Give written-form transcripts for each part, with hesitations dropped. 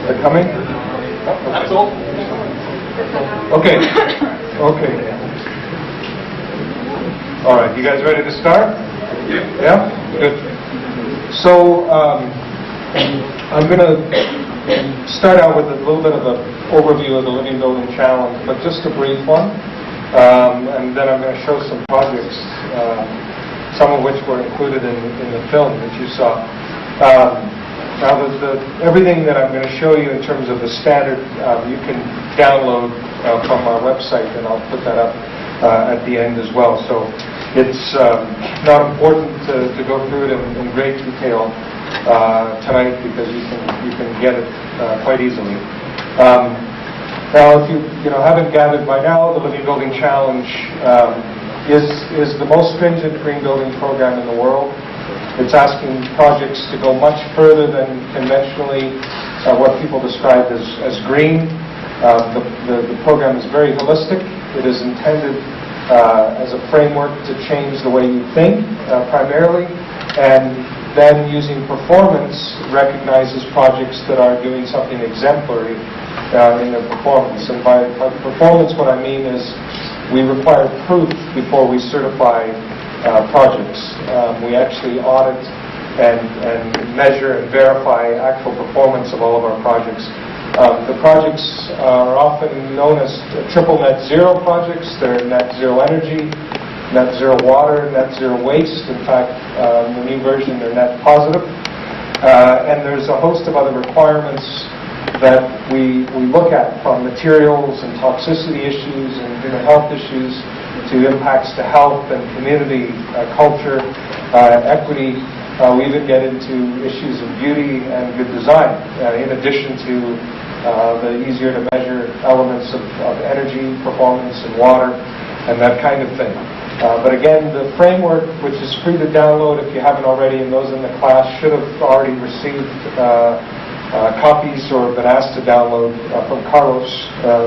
They're coming? That's all. Okay. Okay. All right. You guys ready to start? Yeah? Good. So, I'm going to start out with a little bit of an overview of the Living Building Challenge, but just a brief one. And then I'm going to show some projects, some of which were included in the film that you saw. Now, everything that I'm going to show you in terms of the standard, you can download from our website, and I'll put that up at the end as well. So it's not important to go through it in great detail tonight, because you can get it quite easily. Now, if you haven't gathered by now, the Living Building Challenge is the most stringent green building program in the world. It's asking projects to go much further than conventionally what people describe as green. The program is very holistic. It is intended as a framework to change the way you think, primarily, and then using performance recognizes projects that are doing something exemplary in their performance. And by performance, what I mean is we require proof before we certify projects. We actually audit and measure and verify actual performance of all of our projects. The projects are often known as triple net zero projects. They're net zero energy, net zero water, net zero waste. In fact, in the new version, they're net positive. And there's a host of other requirements that we look at, from materials and toxicity issues and human health issues to impacts to health and community, culture, equity. We even get into issues of beauty and good design, in addition to the easier to measure elements of energy, performance, and water, and that kind of thing. But again, the framework, which is free to download if you haven't already, and those in the class should have already received copies or been asked to download from Carlos,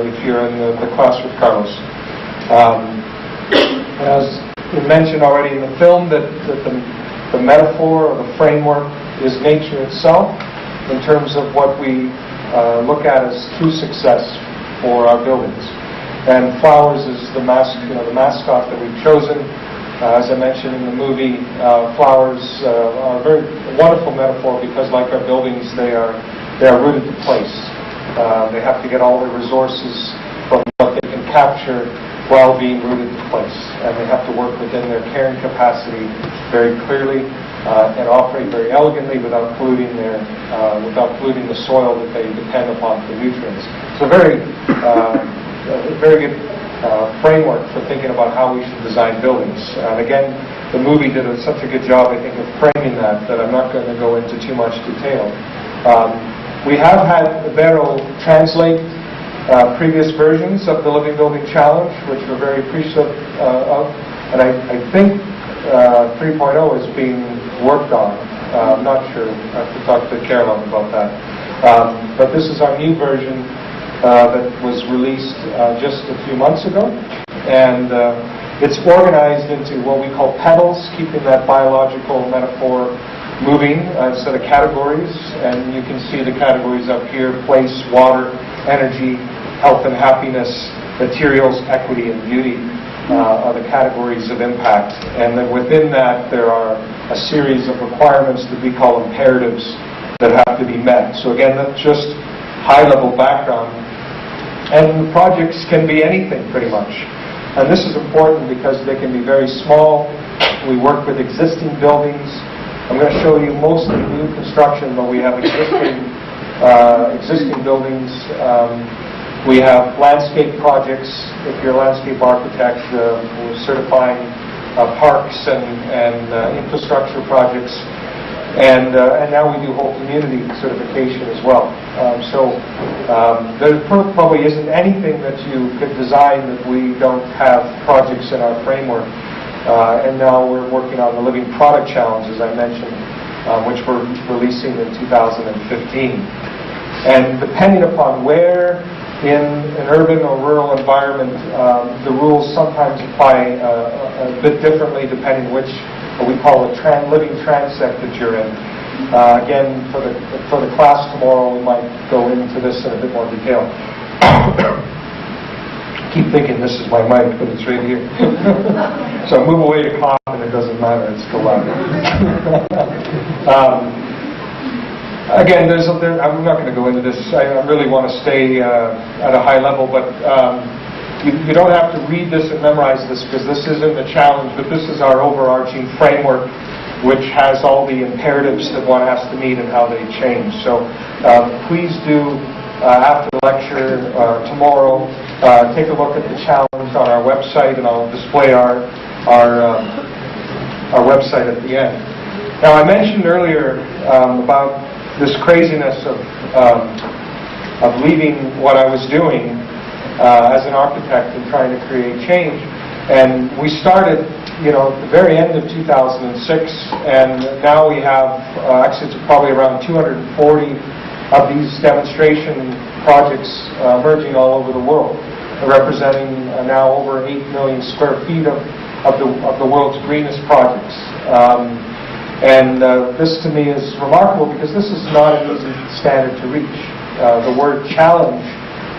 if you're in the class with Carlos. As we mentioned already in the film, that the metaphor or the framework is nature itself, in terms of what we look at as true success for our buildings. And flowers is the mascot that we've chosen. As I mentioned in the movie, flowers are a very wonderful metaphor, because like our buildings, they are rooted to place. They have to get all their resources from what they can capture while being rooted to place, and they have to work within their carrying capacity very clearly and operate very elegantly without polluting the soil that they depend upon for nutrients. So very good framework for thinking about how we should design buildings. And again, the movie did such a good job, I think, of framing that I'm not going to go into too much detail. We have had Ibero translate previous versions of the Living Building Challenge, which we're very appreciative of. And I think 3.0 is being worked on. I'm not sure. I have to talk to Caroline about that. But this is our new version that was released just a few months ago. And it's organized into what we call petals, keeping that biological metaphor moving, set of categories. And you can see the categories up here: place, water, energy, health and happiness, materials, equity, and beauty are the categories of impact. And then within that, there are a series of requirements that we call imperatives that have to be met. So again, that's just high-level background. And the projects can be anything, pretty much. And this is important because they can be very small. We work with existing buildings. I'm going to show you mostly new construction, but we have existing buildings. We have landscape projects. If you're a landscape architect, we're certifying parks and infrastructure projects. And now we do whole community certification as well. There probably isn't anything that you could design that we don't have projects in our framework. And now we're working on the Living Product Challenge, as I mentioned, which we're releasing in 2015. And depending upon where in an urban or rural environment, the rules sometimes apply a bit differently depending which, what we call a living transect that you're in. Again, for the class tomorrow, we might go into this in a bit more detail. Keep thinking this is my mic, but it's right here. So move away to cough, and it doesn't matter. It's still loud. Again, I'm not going to go into this. I really want to stay at a high level, but you don't have to read this and memorize this, because this isn't a challenge, but this is our overarching framework, which has all the imperatives that one has to meet and how they change. So please do, after the lecture tomorrow, take a look at the challenge on our website, and I'll display our website at the end. Now, I mentioned earlier about this craziness of leaving what I was doing as an architect and trying to create change. And we started, at the very end of 2006, and now we have, actually it's probably around 240 of these demonstration projects emerging all over the world, representing now over 8 million square feet of the world's greenest projects. This to me is remarkable, because this is not an easy standard to reach. The word challenge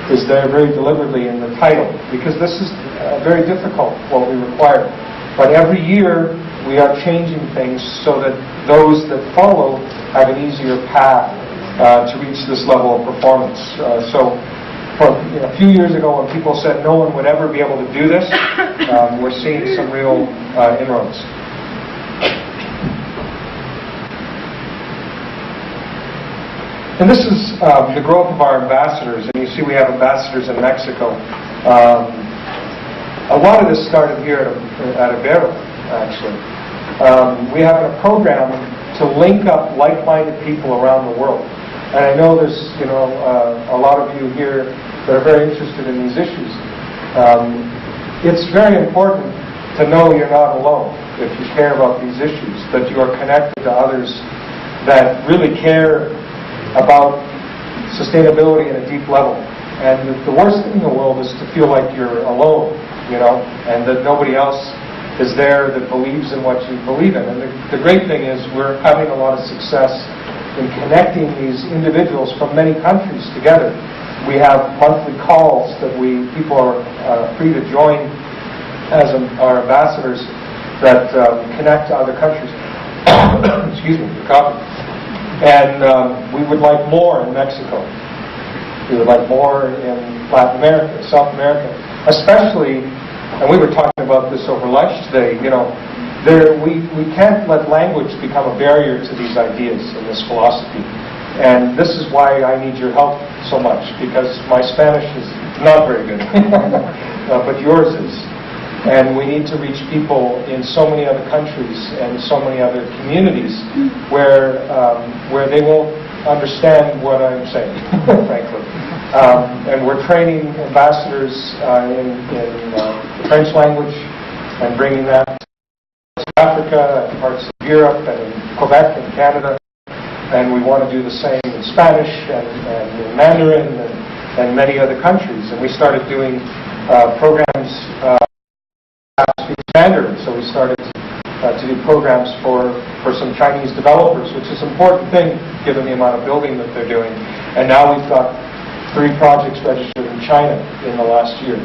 is there very deliberately in the title, because this is very difficult, what we require. But every year we are changing things so that those that follow have an easier path to reach this level of performance. So a few years ago, when people said no one would ever be able to do this, we're seeing some real inroads. And this is the growth of our ambassadors. And you see we have ambassadors in Mexico. A lot of this started here at Ibero, actually. We have a program to link up like-minded people around the world. And I know there's a lot of you here that are very interested in these issues. It's very important to know you're not alone if you care about these issues, that you are connected to others that really care about sustainability at a deep level. And the worst thing in the world is to feel like you're alone, and that nobody else is there that believes in what you believe in. And the great thing is we're having a lot of success in connecting these individuals from many countries together. We have monthly calls that people are free to join as our ambassadors that connect to other countries. Excuse me, the coffee. And we would like more in Mexico. We would like more in Latin America, South America, especially, and we were talking about this over lunch today, we can't let language become a barrier to these ideas and this philosophy. And this is why I need your help so much, because my Spanish is not very good, but yours is. And we need to reach people in so many other countries and so many other communities where they won't understand what I'm saying, frankly. And we're training ambassadors in the French language and bringing that to Africa and parts of Europe and in Quebec and Canada. And we want to do the same in Spanish and in Mandarin and many other countries. And we started doing programs speak Mandarin, so we started to do programs for some Chinese developers, which is an important thing given the amount of building that they're doing. And now we've got 3 projects registered in China in the last year,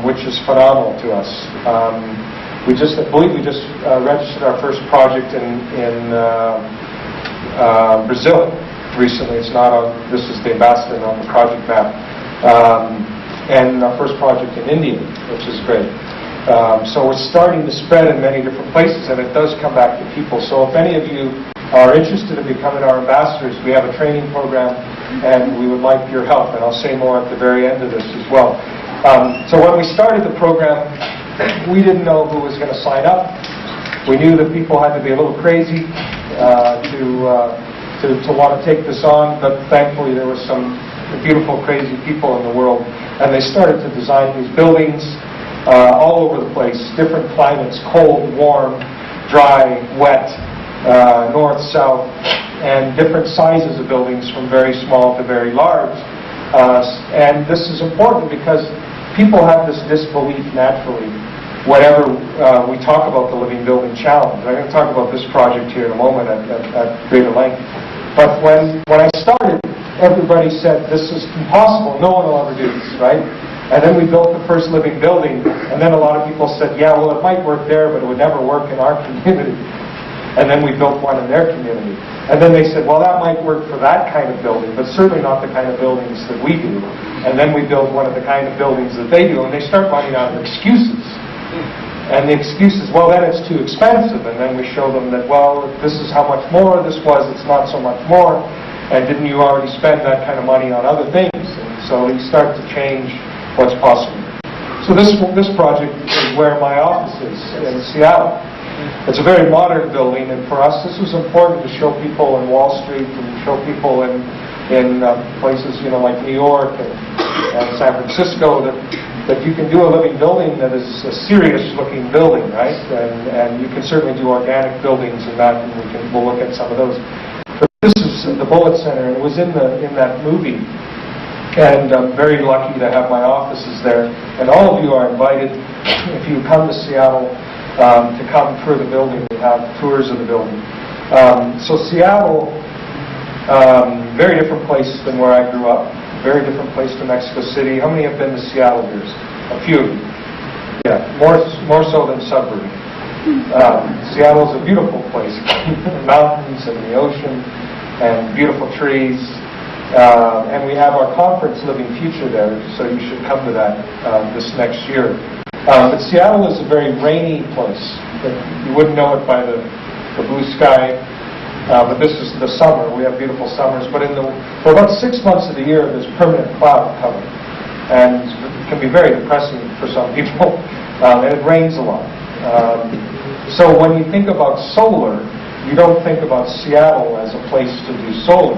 which is phenomenal to us. I believe we just registered our first project in Brazil recently. It's not on. This is the ambassador on the project map, and our first project in India, which is great. So we're starting to spread in many different places, and it does come back to people. So if any of you are interested in becoming our ambassadors, we have a training program, and we would like your help. And I'll say more at the very end of this as well. So when we started the program, we didn't know who was going to sign up. We knew that people had to be a little crazy to want to take this on, but thankfully there were some beautiful, crazy people in the world, and they started to design these buildings all over the place, different climates, cold, warm, dry, wet, north, south, and different sizes of buildings from very small to very large. And this is important because people have this disbelief naturally whenever we talk about the Living Building Challenge. I'm going to talk about this project here in a moment at greater length. But when I started, everybody said, this is impossible, no one will ever do this, right? And then we built the first living building, and then a lot of people said, yeah, well, it might work there, but it would never work in our community. And then we built one in their community. And then they said, well, that might work for that kind of building, but certainly not the kind of buildings that we do. And then we built one of the kind of buildings that they do, and they start running out of excuses. And the excuse is, well, then it's too expensive. And then we show them that, well, this is how much more this was, it's not so much more. And didn't you already spend that kind of money on other things? And so you start to change what's possible. So this project is where my office is, in Seattle. It's a very modern building, and for us this was important to show people in Wall Street and show people in places, like New York and San Francisco that you can do a living building that is a serious-looking building, right? And you can certainly do organic buildings and that, and we'll look at some of those. But this is the Bullitt Center, and it was in that movie. And I'm very lucky to have my offices there. And all of you are invited, if you come to Seattle, to come through the building. We have tours of the building. So Seattle, very different place than where I grew up. Very different place to Mexico City. How many have been to Seattle here? A few. Yeah, more so than Sudbury. Seattle's a beautiful place. Mountains and the ocean and beautiful trees. And we have our conference, Living Future, there, so you should come to that this next year. But Seattle is a very rainy place. You wouldn't know it by the blue sky, but this is the summer. We have beautiful summers, but for about 6 months of the year, there's permanent cloud cover, and it can be very depressing for some people, and it rains a lot. So when you think about solar, you don't think about Seattle as a place to do solar.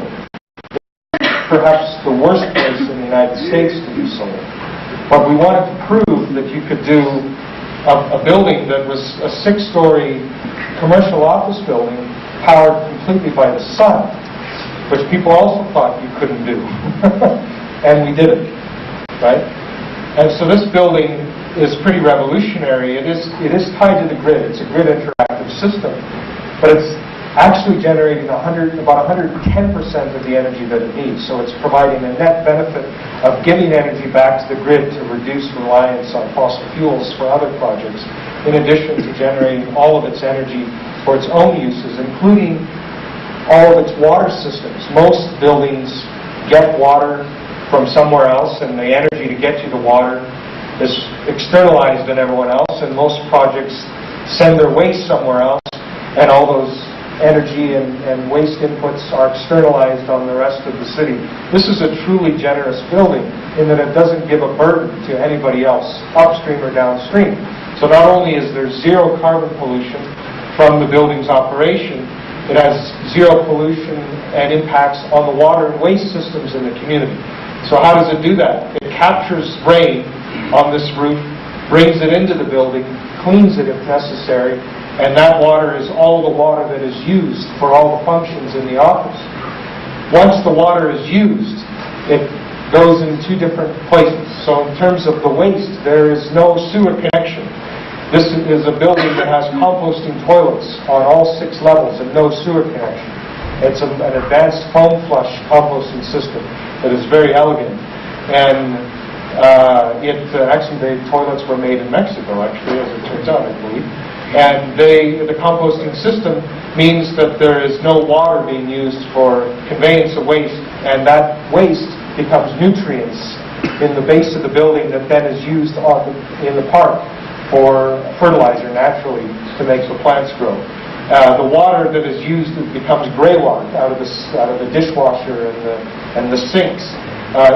Perhaps the worst place in the United States to do solar. But we wanted to prove that you could do a building that was a 6-story commercial office building powered completely by the sun, which people also thought you couldn't do. And we did it, right? And so this building is pretty revolutionary. It is tied to the grid. It's a grid interactive system, but it's actually generating about 110% of the energy that it needs. So it's providing a net benefit of giving energy back to the grid to reduce reliance on fossil fuels for other projects, in addition to generating all of its energy for its own uses, including all of its water systems. Most buildings get water from somewhere else, and the energy to get you the water is externalized on everyone else, and most projects send their waste somewhere else, and all those energy and waste inputs are externalized on the rest of the city. This is a truly generous building in that it doesn't give a burden to anybody else, upstream or downstream. So not only is there zero carbon pollution from the building's operation, it has zero pollution and impacts on the water and waste systems in the community. So how does it do that? It captures rain on this roof, brings it into the building, cleans it if necessary, and that water is all the water that is used for all the functions in the office. Once the water is used, it goes in 2 different places. So in terms of the waste, there is no sewer connection. This is a building that has composting toilets on all 6 levels and no sewer connection. It's an advanced foam flush composting system that is very elegant. And actually the toilets were made in Mexico, actually, as it turns out, I believe. And the composting system means that there is no water being used for conveyance of waste, and that waste becomes nutrients in the base of the building that then is used in the park for fertilizer naturally to make the plants grow. The water that is used becomes gray water out of the dishwasher and the sinks.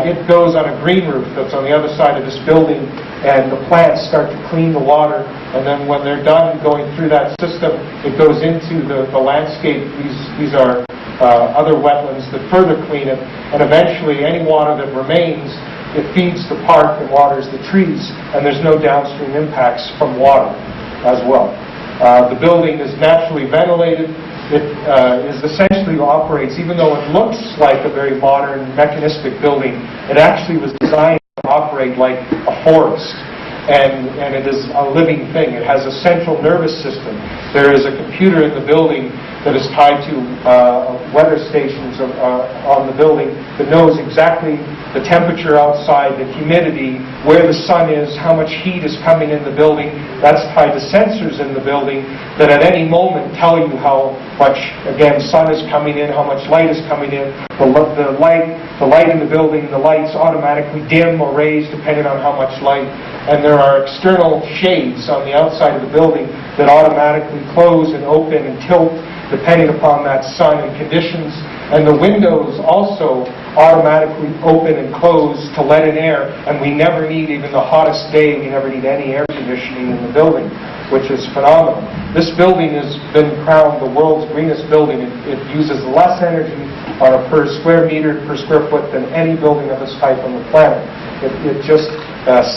It goes on a green roof that's on the other side of this building, and the plants start to clean the water, and then when they're done going through that system, it goes into the landscape. These are other wetlands that further clean it, and eventually any water that remains, it feeds the park and waters the trees, and there's no downstream impacts from water as well. The building is naturally ventilated. It is essentially operates, even though it looks like a very modern mechanistic building, it actually was designed to operate like a forest. and it is a living thing. It has a central nervous system. There is a computer in the building that is tied to weather stations on the building that knows exactly the temperature outside, the humidity, where the sun is, how much heat is coming in the building. That's tied to sensors in the building that at any moment tell you how much, again, sun is coming in, how much light is coming in. The light in the building, the lights automatically dim or raise depending on how much light. And there are external shades on the outside of the building that automatically close and open and tilt depending upon that sun and conditions. And the windows also automatically open and close to let in air, and we never need, even the hottest day, we never need any air conditioning in the building, which is phenomenal. This building has been crowned the world's greenest building. It uses less energy on a per square meter, per square foot than any building of this type on the planet. It just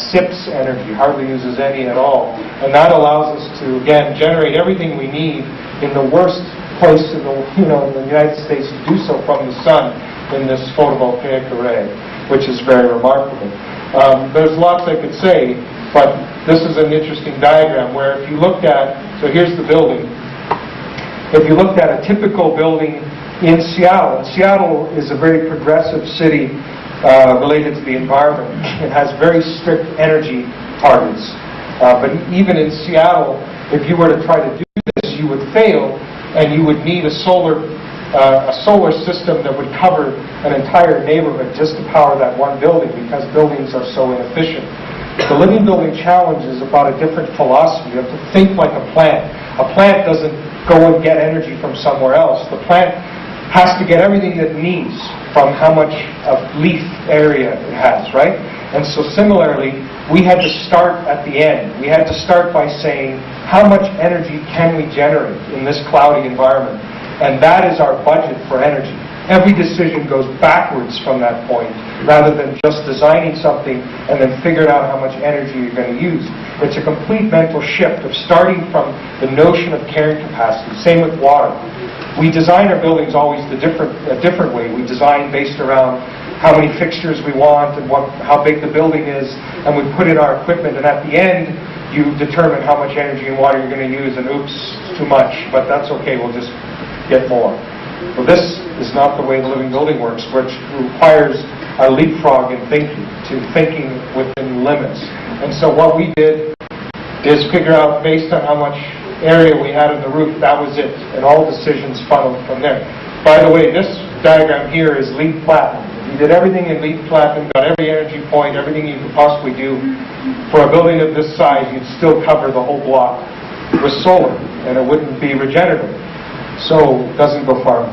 sips energy, hardly uses any at all. And that allows us to, again, generate everything we need in the worst place in the United States to do so from the sun in this photovoltaic array, which is very remarkable. There's lots I could say, but this is an interesting diagram where if you looked at, so here's the building. If you looked at a typical building in Seattle is a very progressive city related to the environment. It has very strict energy targets. But even in Seattle, if you were to try to do this, you would fail, and you would need a solar system that would cover an entire neighborhood just to power that one building, because buildings are so inefficient. The Living Building Challenge is about a different philosophy. You have to think like a plant. A plant doesn't go and get energy from somewhere else. The plant has to get everything it needs from how much of leaf area it has, right? And so similarly, we had to start at the end. We had to start by saying, how much energy can we generate in this cloudy environment? And that is our budget for energy. Every decision goes backwards from that point, rather than just designing something and then figuring out how much energy you're going to use. It's a complete mental shift of starting from the notion of carrying capacity. Same with water. We design our buildings always a different way. We design based around how many fixtures we want and how big the building is, and we put in our equipment, and at the end you determine how much energy and water you're going to use, and oops, too much, but that's okay, we'll just get more. Well, this is not the way the living building works, which requires a leapfrog in thinking within limits. And so what we did is figure out, based on how much area we had in the roof, that was it, and all decisions funneled from there. By the way, this diagram here is LEED Platinum. You did everything in LEED Platinum, got every energy point, everything you could possibly do. For a building of this size, you'd still cover the whole block with solar, and it wouldn't be regenerative. So it doesn't go far.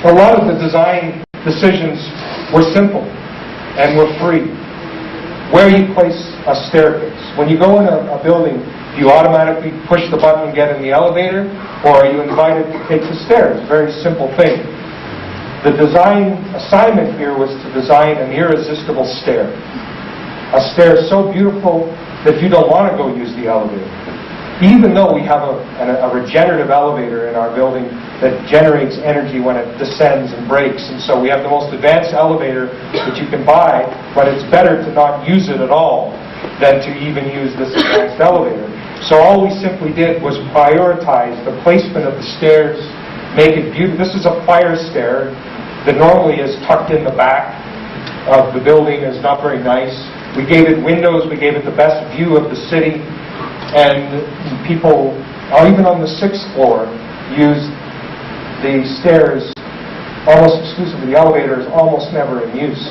A lot of the design decisions were simple and were free. Where you place a staircase. When you go in a building, do you automatically push the button and get in the elevator, or are you invited to take the stairs? Very simple thing. The design assignment here was to design an irresistible stair. A stair so beautiful that you don't want to go use the elevator. Even though we have a regenerative elevator in our building that generates energy when it descends and breaks, and so we have the most advanced elevator that you can buy, but it's better to not use it at all than to even use this advanced elevator. So all we simply did was prioritize the placement of the stairs, make it beautiful. This is a fire stair that normally is tucked in the back of the building, is not very nice. We gave it windows, we gave it the best view of the city, and people, even on the 6th floor, use the stairs almost exclusively. The elevator is almost never in use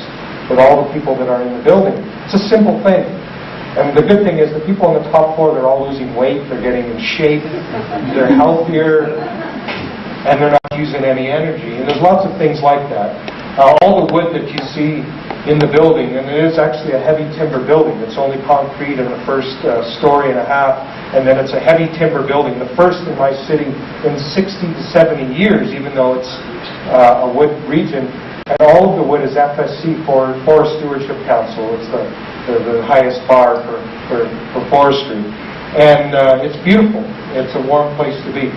with all the people that are in the building. It's a simple thing. And the good thing is the people on the top floor, they're all losing weight, they're getting in shape, they're healthier, and they're not using any energy. And there's lots of things like that. All the wood that you see in the building, and it is actually a heavy timber building. It's only concrete in the first story and a half, and then it's a heavy timber building, the first in my city in 60 to 70 years, even though it's a wood region. And all of the wood is FSC, Forest Stewardship Council. It's the highest bar for forestry. And it's beautiful. It's a warm place to be.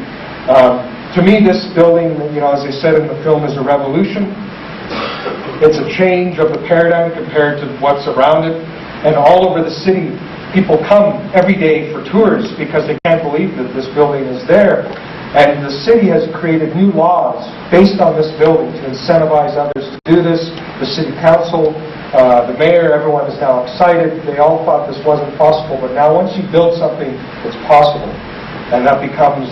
To me, this building, as I said in the film, is a revolution. It's a change of the paradigm compared to what's around it. And all over the city, people come every day for tours because they can't believe that this building is there. And the city has created new laws based on this building to incentivize others to do this. The city council, the mayor, everyone is now excited. They all thought this wasn't possible, but now once you build something, it's possible. And that becomes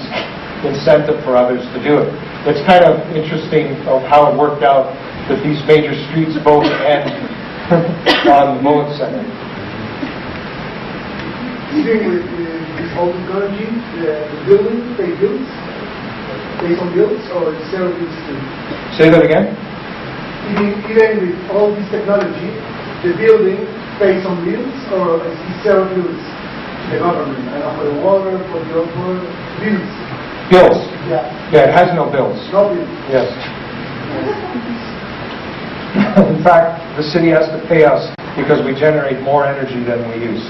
incentive for others to do it. It's kind of interesting of how it worked out that these major streets both end on the Mullet Center. Even with this whole technology, the building, they built, based on builds, or zero builds too? Say that again? Even with all this technology, the building based on builds, or is zero builds? The government, I know, for the water, for the builds. Bills? Yeah. Yeah, it has no bills. No bills. Yes. In fact, the city has to pay us because we generate more energy than we use.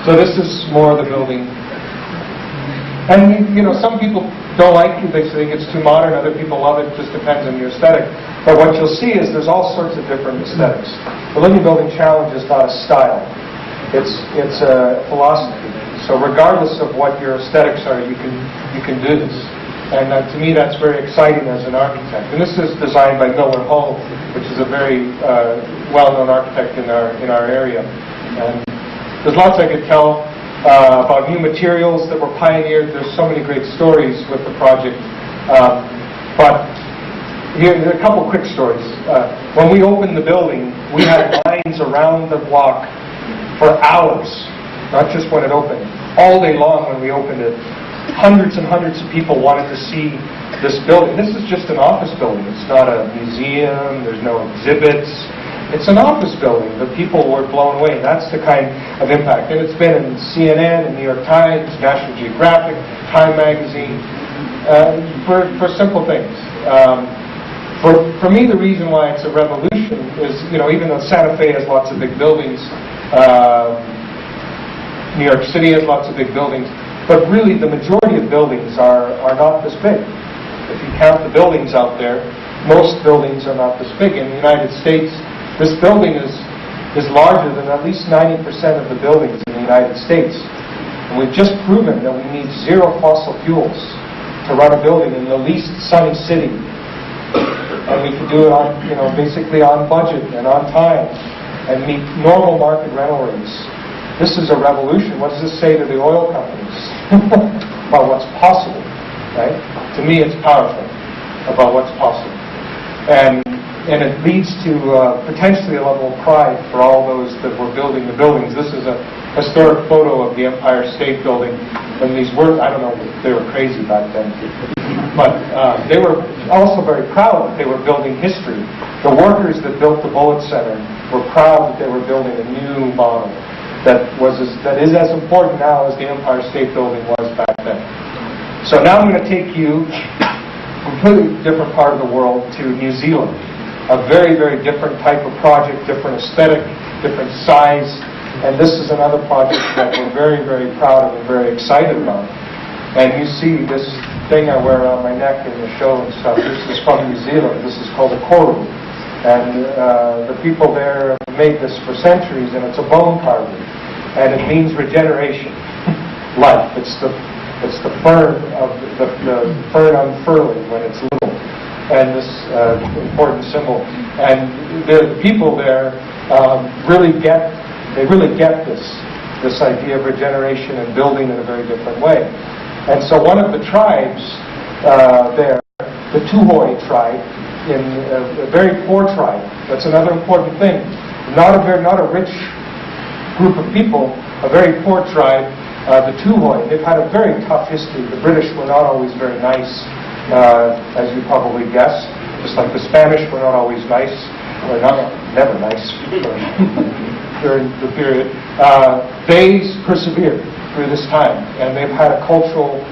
So this is more of the building. And, you know, some people don't like it. They think it's too modern. Other people love it. It just depends on your aesthetic. But what you'll see is there's all sorts of different aesthetics. The Living Building Challenge is not a style. It's a philosophy. So regardless of what your aesthetics are, you can do this. And to me, that's very exciting as an architect. And this is designed by Miller Hull, which is a very well-known architect in our area. And there's lots I could tell about new materials that were pioneered. There's so many great stories with the project. But here are a couple quick stories. When we opened the building, we had lines around the block for hours, not just when it opened, all day long when we opened it. Hundreds and hundreds of people wanted to see this building. This is just an office building. It's not a museum. There's no exhibits. It's an office building. The people were blown away. That's the kind of impact. And it's been in CNN, and New York Times, National Geographic, Time Magazine, for simple things. For me, the reason why it's a revolution is, you know, even though Santa Fe has lots of big buildings, New York City has lots of big buildings, but really the majority of buildings are not this big. If you count the buildings out there, most buildings are not this big. In the United States, this building is larger than at least 90% of the buildings in the United States. And we've just proven that we need zero fossil fuels to run a building in the least sunny city. And we can do it on, you know, basically on budget and on time and meet normal market rental rates. This is a revolution. What does this say to the oil companies about what's possible, right? To me, it's powerful about what's possible. And it leads to potentially a level of pride for all those that were building the buildings. This is a historic photo of the Empire State Building. And these were, I don't know, they were crazy back then. But they were also very proud that they were building history. The workers that built the Bullitt Center were proud that they were building a new model that is as important now as the Empire State Building was back then. So now I'm going to take you a completely different part of the world to New Zealand. A very, very different type of project, different aesthetic, different size. And this is another project that we're very, very proud of and very excited about. And you see this thing I wear around my neck in the show and stuff. This is from New Zealand. This is called a koru. And the people there have made this for centuries, and it's a bone carving. And it means regeneration, life. It's the fern of the fern unfurling when it's little, and this important symbol. And the people there really get this idea of regeneration and building in a very different way. And so one of the tribes there, the Tuhoi tribe, in a very poor tribe. That's another important thing. Not a rich group of people, a very poor tribe, the Tuhoi. They've had a very tough history. The British were not always very nice, as you probably guess. Just like the Spanish were not always nice, or never nice during the period. They persevered through this time, and they've had a cultural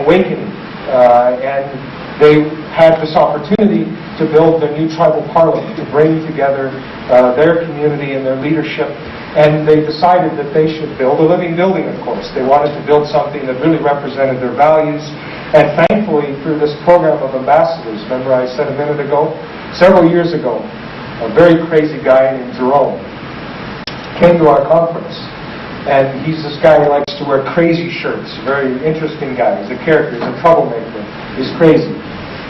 awakening, and they had this opportunity to build their new tribal parliament, to bring together their community and their leadership. And they decided that they should build a living building, of course. They wanted to build something that really represented their values. And thankfully, through this program of ambassadors, remember I said a minute ago, several years ago, a very crazy guy named Jerome, came to our conference. And he's this guy who likes to wear crazy shirts, very interesting guy. He's a character, he's a troublemaker, he's crazy.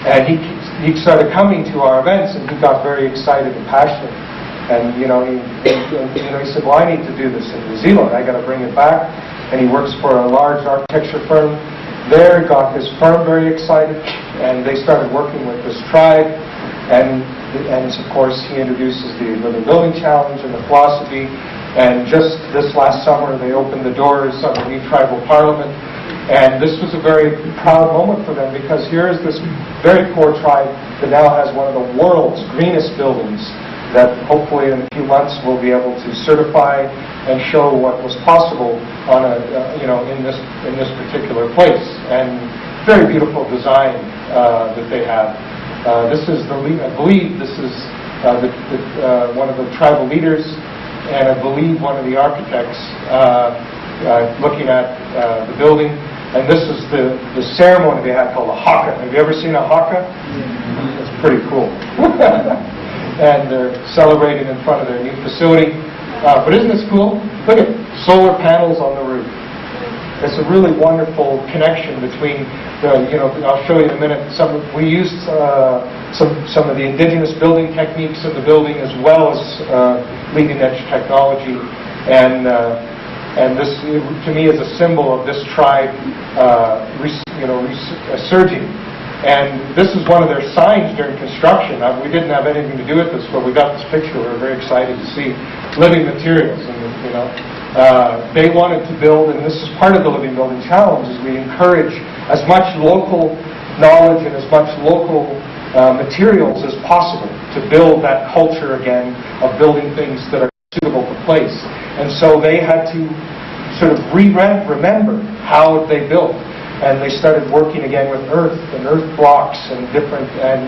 And he started coming to our events, and he got very excited and passionate. And he said, well, I need to do this in New Zealand. I got to bring it back. And he works for a large architecture firm there, got his firm very excited, and they started working with this tribe. And of course, he introduces the Living Building Challenge and the philosophy. And just this last summer, they opened the doors of the new tribal parliament. And this was a very proud moment for them, because here is this very poor tribe that now has one of the world's greenest buildings that hopefully in a few months we'll be able to certify and show what was possible on in this particular place. And very beautiful design that they have. This is I believe this is one of the tribal leaders, and I believe one of the architects looking at the building. And this is the ceremony they had called a haka. Have you ever seen a haka? It's pretty cool. And they're celebrating in front of their new facility. But isn't this cool? Look at solar panels on the roof. It's a really wonderful connection between I'll show you in a minute. We used some of the indigenous building techniques in the building, as well as leading edge technology, and this to me is a symbol of this tribe surging. And this is one of their signs during construction. We didn't have anything to do with this, but we got this picture. We were very excited to see living materials. And they wanted to build, and this is part of the Living Building Challenge, is we encourage as much local knowledge and as much local materials as possible to build that culture again of building things that are suitable for place. And so they had to sort of remember how they built. And they started working again with earth and earth blocks and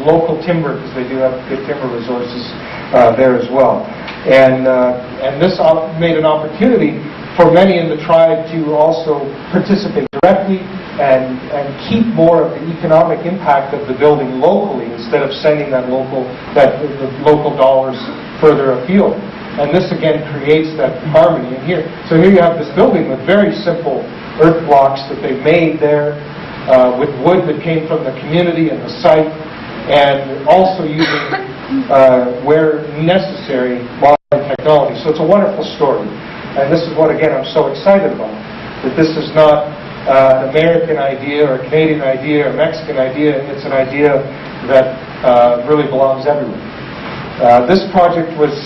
local timber, because they do have good timber resources there as well. And this made an opportunity for many in the tribe to also participate directly and keep more of the economic impact of the building locally, instead of sending the local dollars further afield. And this again creates that harmony in here. So here you have this building with very simple earth blocks that they made there with wood that came from the community and the site, and also using, where necessary, modern technology. So it's a wonderful story. And this is what, again, I'm so excited about, that this is not an American idea or a Canadian idea or Mexican idea. It's an idea that really belongs everywhere. This project was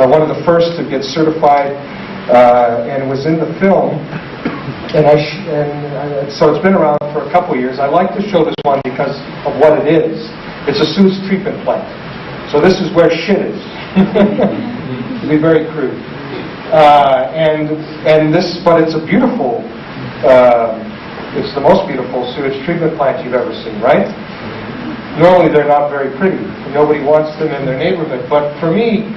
one of the first to get certified and was in the film. So it's been around for a couple of years. I like to show this one because of what it is. It's a sewage treatment plant. So this is where shit is. To be very crude. But it's a beautiful, it's the most beautiful sewage treatment plant you've ever seen, right? Normally they're not very pretty. Nobody wants them in their neighborhood. But for me,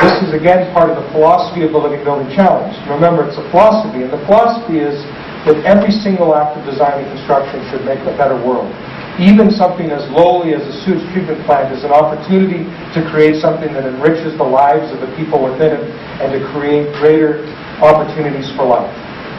this is again part of the philosophy of the Living Building Challenge. Remember, it's a philosophy, and the philosophy is that every single act of design and construction should make a better world. Even something as lowly as a sewage treatment plant is an opportunity to create something that enriches the lives of the people within it, and to create greater opportunities for life.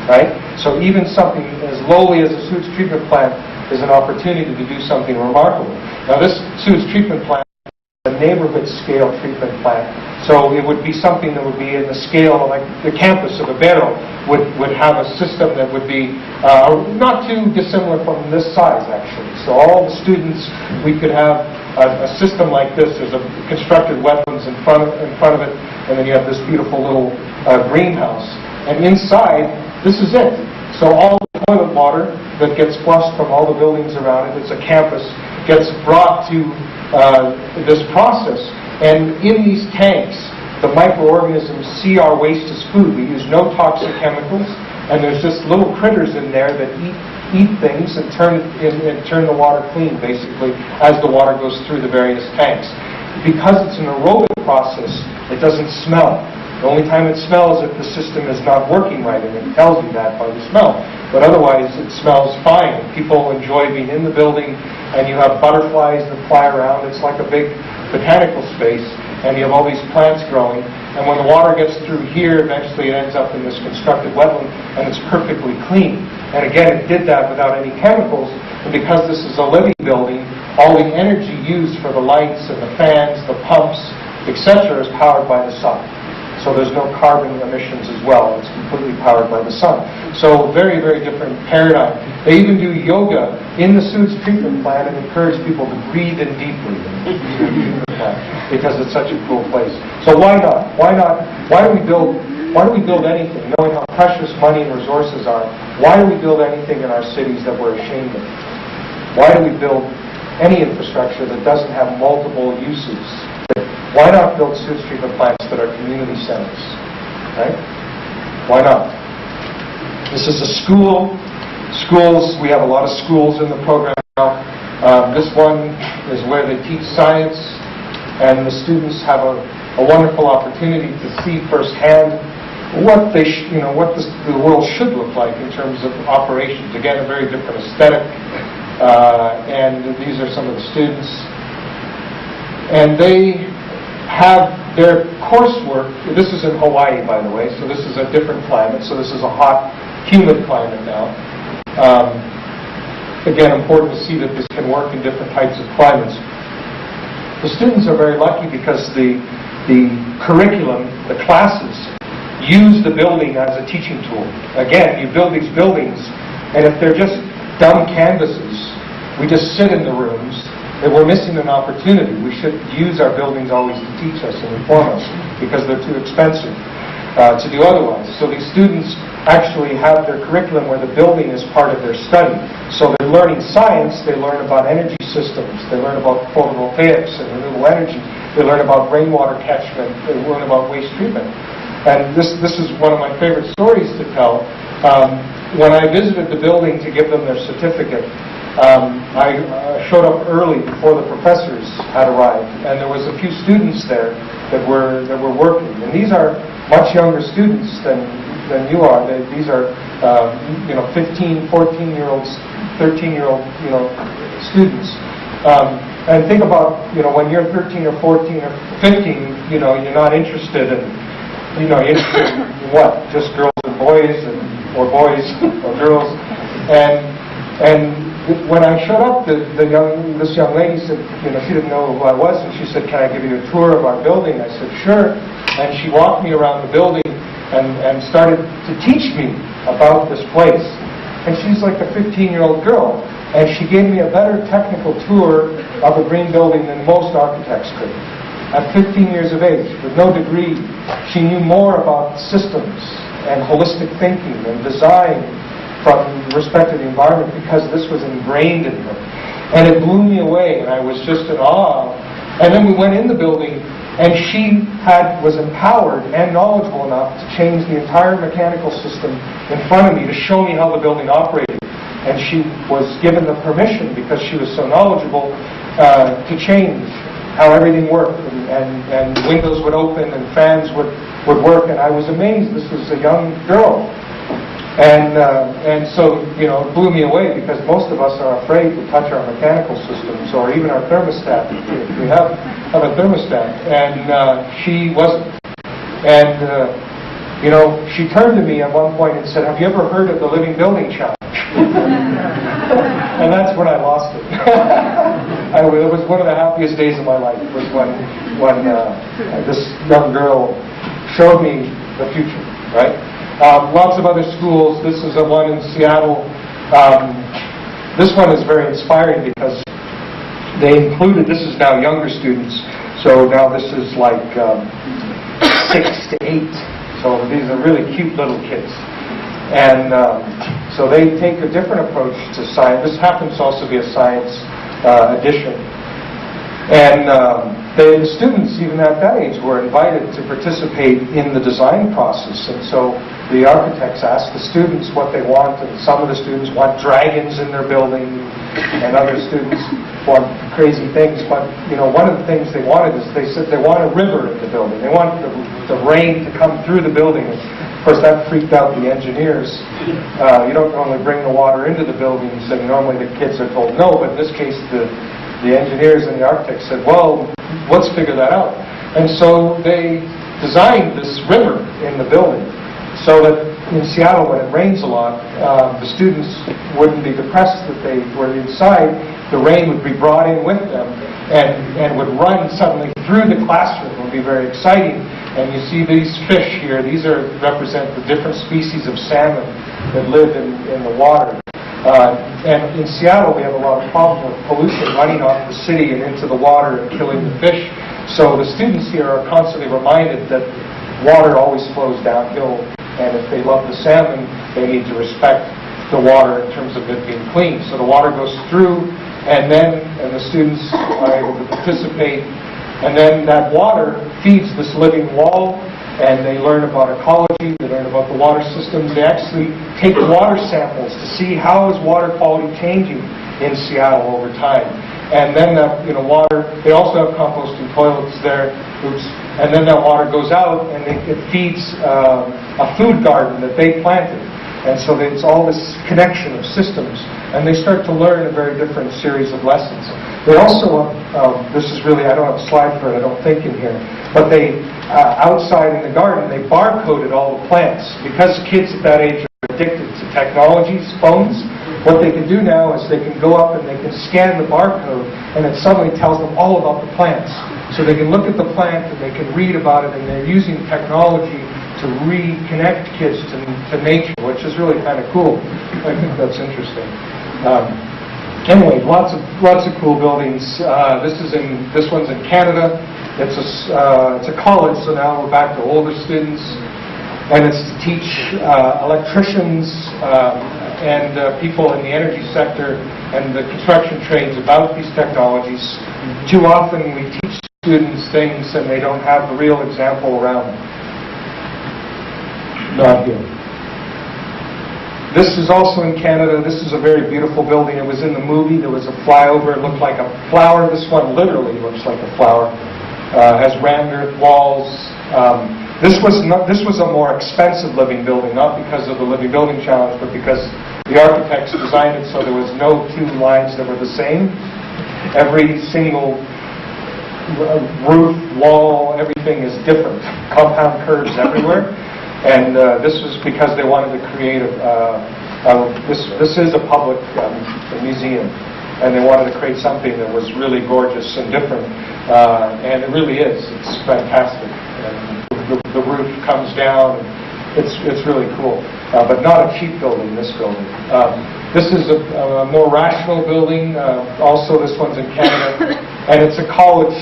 Right? So even something as lowly as a sewage treatment plant is an opportunity to do something remarkable. Now, this sewage treatment plant is a neighborhood scale treatment plant. So it would be something that would be in the scale, like the campus of Ibero would have a system that would be not too dissimilar from this size, actually. So all the students, we could have a system like this. There's a constructed wetlands in front of it, and then you have this beautiful little greenhouse. And inside, this is it. So all the toilet water that gets flushed from all the buildings around it, it's a campus, gets brought to this process. And in these tanks, the microorganisms see our waste as food. We use no toxic chemicals, and there's just little critters in there that eat things and turn the water clean, basically, as the water goes through the various tanks. Because it's an aerobic process, it doesn't smell. The only time it smells if the system is not working right, and it tells you that by the smell. But otherwise, it smells fine. People enjoy being in the building, and you have butterflies that fly around. It's like a big botanical space, and you have all these plants growing, and when the water gets through here, eventually it ends up in this constructed wetland, and it's perfectly clean. And again, it did that without any chemicals, and because this is a living building, all the energy used for the lights and the fans, the pumps, etc. is powered by the sun. So there's no carbon emissions as well. It's completely powered by the sun. So very, very different paradigm. They even do yoga in the sewage treatment plant and encourage people to breathe in deeply because it's such a cool place. So why not? Why not? Why do we build anything, knowing how precious money and resources are? Why do we build anything in our cities that we're ashamed of? Why do we build any infrastructure that doesn't have multiple uses? Why not build sewage treatment plants that are community centers? Right? Why not? This is a school. Schools, we have a lot of schools in the program now. This one is where they teach science, and the students have a wonderful opportunity to see firsthand what they what the world should look like in terms of operations. Again, a very different aesthetic. And these are some of the students. And they have their coursework. This is in Hawaii, by the way, so this is a different climate. So this is a hot, humid climate now. Again, important to see that this can work in different types of climates. The students are very lucky because the curriculum, the classes, use the building as a teaching tool. Again, you build these buildings, and if they're just dumb canvases, we just sit in the rooms, and we're missing an opportunity. We should use our buildings always to teach us and inform us because they're too expensive to do otherwise. So these students actually have their curriculum where the building is part of their study. So they're learning science, they learn about energy systems, they learn about photovoltaics and renewable energy, they learn about rainwater catchment, they learn about waste treatment. And this is one of my favorite stories to tell. When I visited the building to give them their certificate, I showed up early before the professors had arrived, and there was a few students there that were working. And these are much younger students than you are. These are 15, 14-year-olds, 13-year-old students. And think about when you're 13 or 14 or 15, you're not interested in you're interested in what? Just girls and boys, or boys or girls, and when I showed up, this young lady said, she didn't know who I was, and she said, "Can I give you a tour of our building?" I said, "Sure." And she walked me around the building and started to teach me about this place. And she's like a 15-year-old girl, and she gave me a better technical tour of a green building than most architects could. At 15 years of age, with no degree, she knew more about systems and holistic thinking and design from respect to the environment because this was ingrained in her. And it blew me away, and I was just in awe. And then we went in the building, and she was empowered and knowledgeable enough to change the entire mechanical system in front of me to show me how the building operated. And she was given the permission, because she was so knowledgeable, to change how everything worked. And windows would open and fans would work. And I was amazed. This was a young girl. And so, it blew me away, because most of us are afraid to touch our mechanical systems or even our thermostat. We have a thermostat, and she wasn't. And, she turned to me at one point and said, "Have you ever heard of the Living Building Challenge?" And that's when I lost it. It was one of the happiest days of my life, was when this young girl showed me the future, right? Lots of other schools. This is one in Seattle. This one is very inspiring because they included, this is now younger students, so now this is like 6 to 8. So these are really cute little kids. And so they take a different approach to science. This happens to also be a science edition. And the students, even at that age, were invited to participate in the design process. And so the architects asked the students what they want, and some of the students want dragons in their building, and other students want crazy things. But, one of the things they wanted is, they said they want a river in the building. They want the rain to come through the building. Of course, that freaked out the engineers. You don't normally bring the water into the buildings, and normally the kids are told no, but in this case, the engineers and the architects said, "Well, let's figure that out." And so they designed this river in the building so that in Seattle, when it rains a lot, the students wouldn't be depressed that they were inside. The rain would be brought in with them and would run suddenly through the classroom. It would be very exciting. And you see these fish here. These represent the different species of salmon that live in the water. And in Seattle, we have a lot of problems with pollution running off the city and into the water and killing the fish. So the students here are constantly reminded that water always flows downhill, and if they love the salmon, they need to respect the water in terms of it being clean. So the water goes through, and the students are able to participate, and then that water feeds this living wall, and they learn about ecology, they learn about the water systems. They actually take water samples to see how is water quality changing in Seattle over time. And then that water, they also have composting toilets there, and then that water goes out and it feeds a food garden that they planted. And so it's all this connection of systems, and they start to learn a very different series of lessons. They also, this is really, I don't have a slide for it, I don't think, in here, but they, outside in the garden, they barcoded all the plants. Because kids at that age are addicted to technologies, phones, what they can do now is they can go up and they can scan the barcode, and it suddenly tells them all about the plants. So they can look at the plant and they can read about it, and they're using technology to reconnect kids to nature, which is really kind of cool. I think that's interesting. Anyway, lots of cool buildings. This one's in Canada. It's a college, so now we're back to older students, and it's to teach electricians and people in the energy sector and the construction trades about these technologies. Too often we teach students things and they don't have the real example around them. Not here. This is also in Canada. This is a very beautiful building. It was in the movie. There was a flyover. It looked like a flower. This one literally looks like a flower. Has rammed earth walls. This was a more expensive living building, not because of the living building challenge, but because the architects designed it so there was no two lines that were the same. Every single roof, wall, everything is different. Compound curves everywhere. And this was because they wanted to create this is a public museum, and they wanted to create something that was really gorgeous and different, and it really is. It's fantastic. And the roof comes down. It's really cool, but not a cheap building. This building. This is a more rational building. Also, this one's in Canada, and it's a college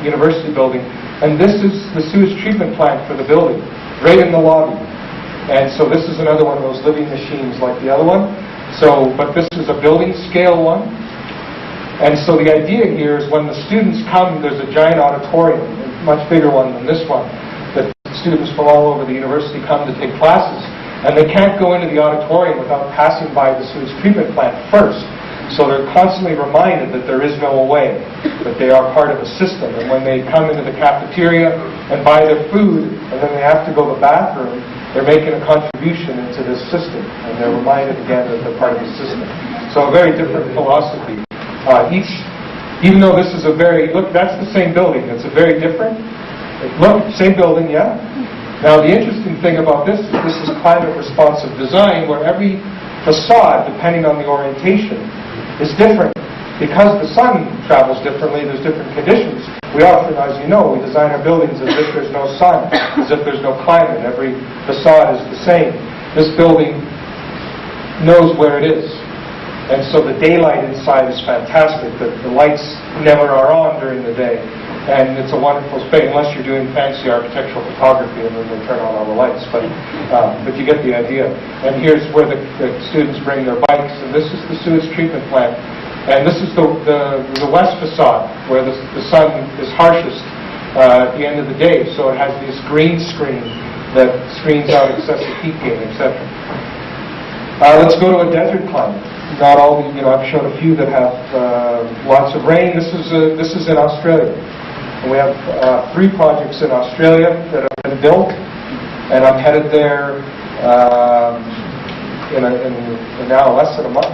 university building. And this is the sewage treatment plant for the building, right in the lobby. And so this is another one of those living machines like the other one. So, but this is a building scale one. And so the idea here is when the students come, there's a giant auditorium, a much bigger one than this one, that students from all over the university come to take classes. And they can't go into the auditorium without passing by the sewage treatment plant first. So they're constantly reminded that there is no way, that they are part of a system. And when they come into the cafeteria and buy their food, and then they have to go to the bathroom, they're making a contribution into this system. And they're reminded again that they're part of the system. So a very different philosophy. Even though this is look, that's the same building. It's a very different, look, same building, yeah? Now the interesting thing about this is climate responsive design, where every facade, depending on the orientation, is different. Because the sun travels differently, there's different conditions. We often, as you know, we design our buildings as if there's no sun, as if there's no climate. Every facade is the same. This building knows where it is. And so the daylight inside is fantastic. The lights never are on during the day. And it's a wonderful space, unless you're doing fancy architectural photography and then they turn on all the lights. But you get the idea. And here's where the students bring their bikes. And this is the sewage treatment plant. And this is the west facade, where the sun is harshest at the end of the day. So it has this green screen that screens out excessive heat gain, etc. Let's go to a desert climate. Not all, I've shown a few that have lots of rain. This is in Australia. And we have 3 projects in Australia that have been built, and I'm headed there in now less than a month,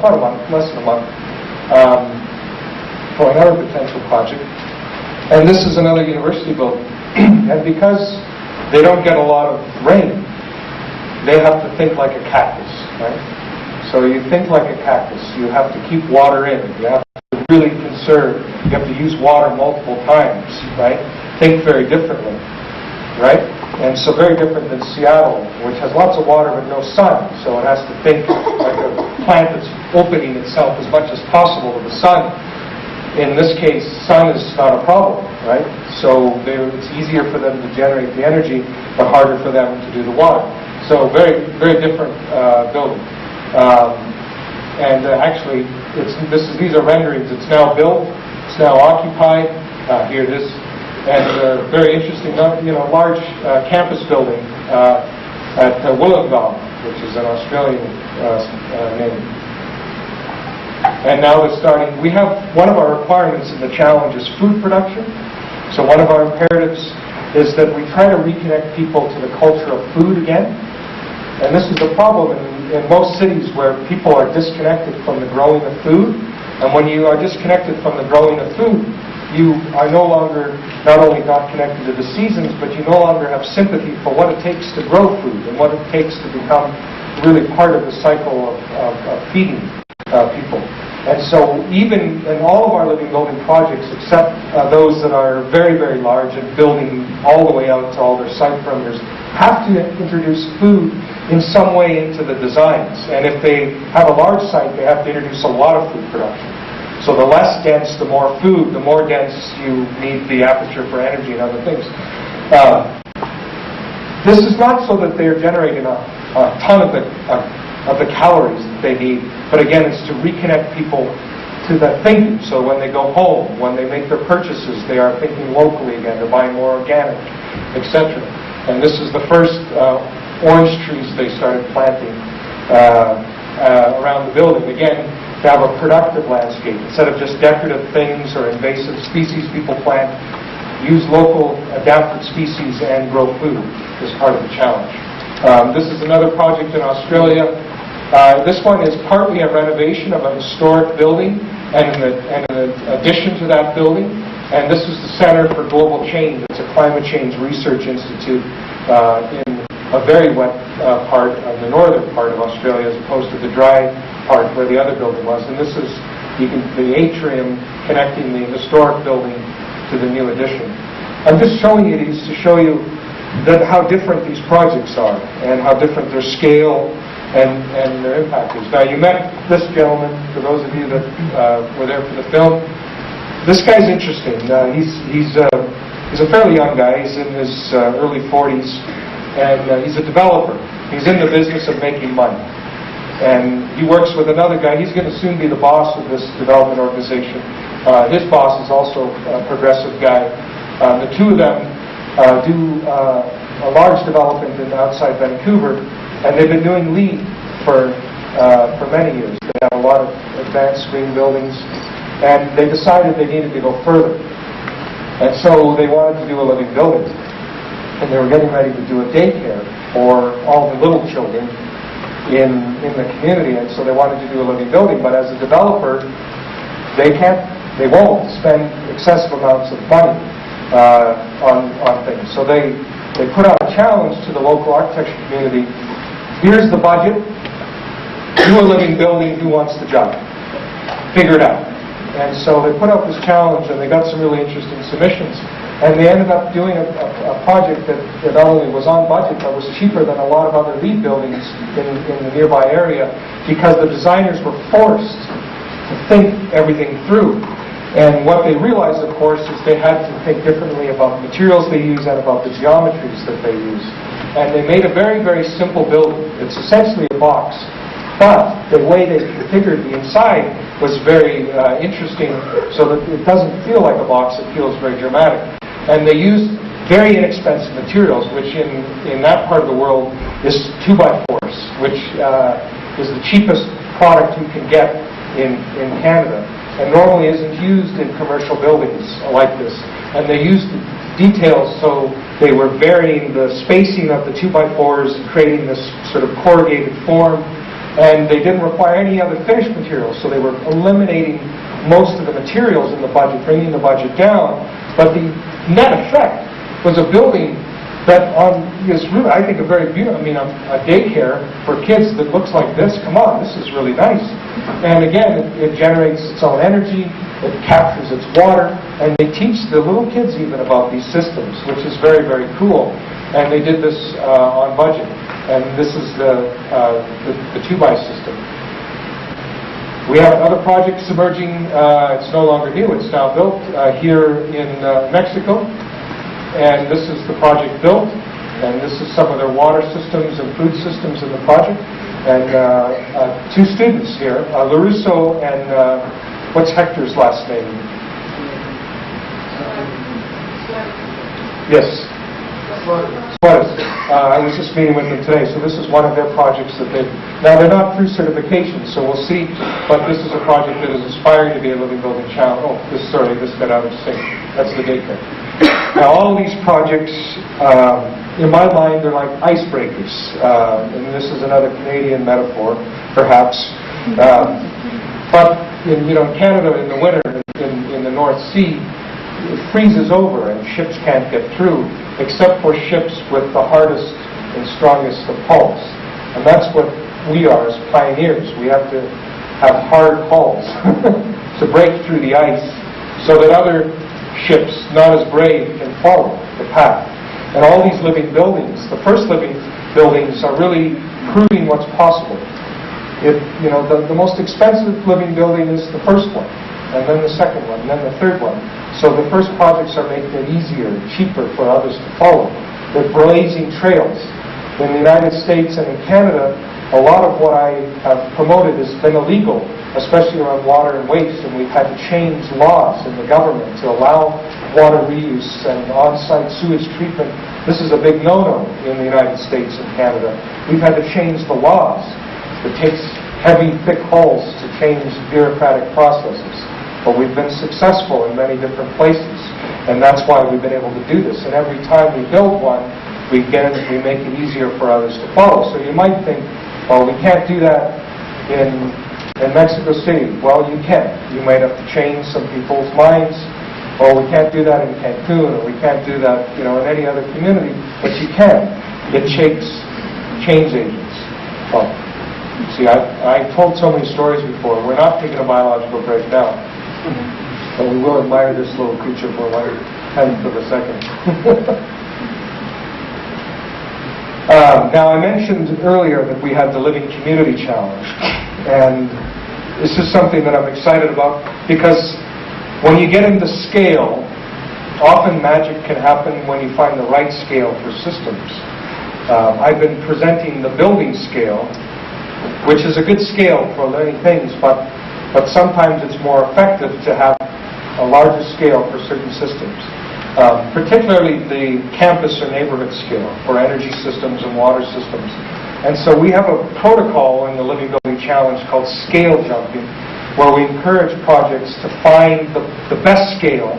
for another potential project. And this is another university building. And because they don't get a lot of rain, they have to think like a cactus, right? So you think like a cactus. You have to keep water in. You have to really conserve. You have to use water multiple times, right? Think very differently, right? And so very different than Seattle, which has lots of water but no sun. So it has to think like a plant that's opening itself as much as possible to the sun. In this case, sun is not a problem, right? So it's easier for them to generate the energy, but harder for them to do the water. So very, very different building. Actually, these are renderings. It's now built. It's now occupied. Here it is. And very interesting, large campus building at Wollongong, which is an Australian name. And now they're starting. We have one of our requirements in the challenge is food production. So one of our imperatives is that we try to reconnect people to the culture of food again. And this is the problem in most cities where people are disconnected from the growing of food. And when you are disconnected from the growing of food, you are no longer not only not connected to the seasons, but you no longer have sympathy for what it takes to grow food and what it takes to become really part of the cycle of feeding people. And so even in all of our living building projects, except those that are very, very large and building all the way out to all their site perimeters, have to introduce food in some way into the designs. And if they have a large site, they have to introduce a lot of food production. So the less dense, the more food, the more dense you need the aperture for energy and other things. This is not so that they're generating a ton of the calories that they need, but again, it's to reconnect people to that thinking. So when they go home, when they make their purchases, they are thinking locally again. They're buying more organic, etc. And this is the first orange trees they started planting around the building. Again, to have a productive landscape. Instead of just decorative things or invasive species people plant, use local adapted species and grow food as part of the challenge. This is another project in Australia. This one is partly a renovation of a historic building and an addition to that building. And this is the Center for Global Change. It's a climate change research institute in a very wet part of the northern part of Australia as opposed to the dry part where the other building was. And this is the atrium connecting the historic building to the new addition. I'm just showing you these to show you how different these projects are and how different their scale and their impact is. Now, you met this gentleman, for those of you that were there for the film. This guy's interesting. He's a fairly young guy. He's in his early 40s, and he's a developer. He's in the business of making money. And he works with another guy. He's going to soon be the boss of this development organization. His boss is also a progressive guy. The two of them do a large development outside Vancouver, and they've been doing LEED for many years. They have a lot of advanced green buildings, and they decided they needed to go further. And so they wanted to do a living building. And they were getting ready to do a daycare for all the little children in the community, and so they wanted to do a living building. But as a developer, they won't spend excessive amounts of money on things. So they put out a challenge to the local architecture community. Here's the budget. Do a living building. Who wants the job? Figure it out. And so they put out this challenge, and they got some really interesting submissions. And they ended up doing a project that not only was on budget, but was cheaper than a lot of other LEED buildings in the nearby area, because the designers were forced to think everything through. And what they realized, of course, is they had to think differently about the materials they use and about the geometries that they use. And they made a very, very simple building. It's essentially a box. But the way they configured the inside was very interesting, so that it doesn't feel like a box, it feels very dramatic. And they used very inexpensive materials, which in that part of the world is 2x4s, which is the cheapest product you can get in Canada, and normally isn't used in commercial buildings like this. And they used details, so they were varying the spacing of the 2x4s, creating this sort of corrugated form, and they didn't require any other finished materials, so they were eliminating most of the materials in the budget, bringing the budget down, But the net effect was a building that is really, I think, a very beautiful, a daycare for kids that looks like this. Come on, this is really nice. And again, it generates its own energy, it captures its water, and they teach the little kids even about these systems, which is very, very cool. And they did this on budget. And this is the 2x system. We have other projects emerging. It's no longer new, it's now built here in Mexico. And this is the project built, and this is some of their water systems and food systems in the project. And two students here, LaRusso and what's Hector's last name? Yes. Suarez. I was just meeting with them today, so this is one of their projects that now they're not through certification, so we'll see, but this is a project that is aspiring to be a living building challenge. Oh, this got out of sync. That's the daycare. Now, all these projects, in my mind, they're like icebreakers. And this is another Canadian metaphor, perhaps. But in Canada, in the winter, in the North Sea, it freezes over and ships can't get through, except for ships with the hardest and strongest of hulls. And that's what we are as pioneers. We have to have hard hulls to break through the ice so that other ships, not as brave, can follow the path. And all these living buildings, the first living buildings, are really proving what's possible. The most expensive living building is the first one, and then the second one, and then the third one. So the first projects are making it easier and cheaper for others to follow. They're blazing trails. In the United States and in Canada, a lot of what I have promoted has been illegal, especially around water and waste, and we've had to change laws in the government to allow water reuse and on-site sewage treatment. This is a big no-no in the United States and Canada. We've had to change the laws. It takes heavy, thick hulls to change bureaucratic processes. But we've been successful in many different places, and that's why we've been able to do this. And every time we build one, we make it easier for others to follow. So you might think, well, we can't do that in Mexico City. Well, you can. You might have to change some people's minds. Or we can't do that in Cancun, or we can't do that, in any other community. But you can. It takes change agents. Well, see, I told so many stories before. We're not taking a biological break now. But we will admire this little creature for 1/10 of a second. Now, I mentioned earlier that we had the Living Community Challenge. And this is something that I'm excited about because when you get into scale, often magic can happen when you find the right scale for systems. I've been presenting the building scale, which is a good scale for many things, but sometimes it's more effective to have a larger scale for certain systems. Particularly the campus or neighborhood scale for energy systems and water systems. And so we have a protocol in the Living Building Challenge called scale jumping, where we encourage projects to find the best scale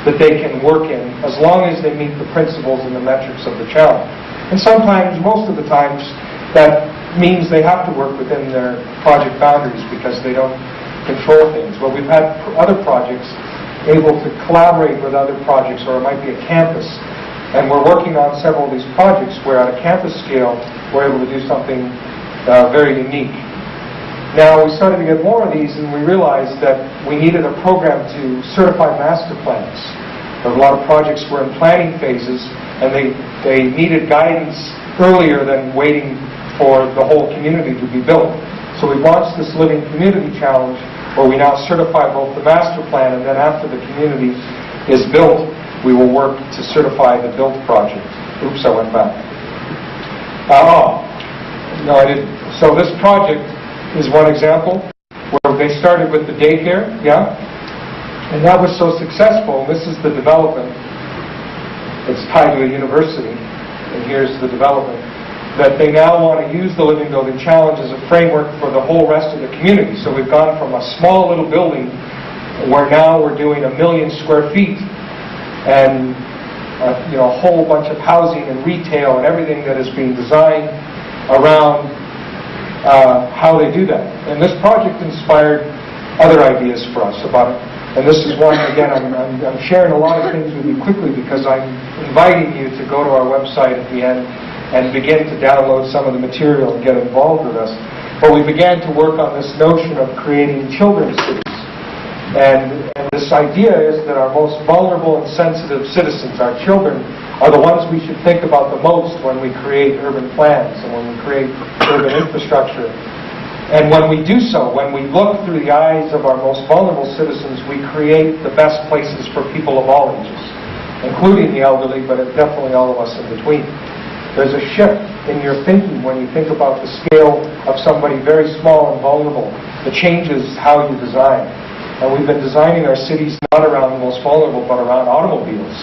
that they can work in, as long as they meet the principles and the metrics of the challenge. And sometimes, most of the times, that means they have to work within their project boundaries because they don't control things. Well, we've had other projects able to collaborate with other projects, or it might be a campus. And we're working on several of these projects where at a campus scale, we're able to do something very unique. Now, we started to get more of these, and we realized that we needed a program to certify master plans. A lot of projects were in planning phases, and they needed guidance earlier than waiting for the whole community to be built. So we launched this Living Community Challenge, where we now certify both the master plan, and then after the community is built, we will work to certify the built project. Oops, I went back. No, I didn't. So this project is one example where they started with the daycare, and that was so successful. This is the development. It's tied to a university, and here's the development. That they now want to use the Living Building Challenge as a framework for the whole rest of the community. So we've gone from a small little building where now we're doing 1 million square feet and a whole bunch of housing and retail and everything that is being designed around how they do that. And this project inspired other ideas for us about And this is one, again, I'm sharing a lot of things with you quickly because I'm inviting you to go to our website at the end and begin to download some of the material and get involved with us. But we began to work on this notion of creating children's cities. And this idea is that our most vulnerable and sensitive citizens, our children, are the ones we should think about the most when we create urban plans and when we create urban infrastructure. And when we do so, when we look through the eyes of our most vulnerable citizens, we create the best places for people of all ages, including the elderly, but definitely all of us in between. There's a shift in your thinking when you think about the scale of somebody very small and vulnerable. It changes how you design. And we've been designing our cities not around the most vulnerable, but around automobiles.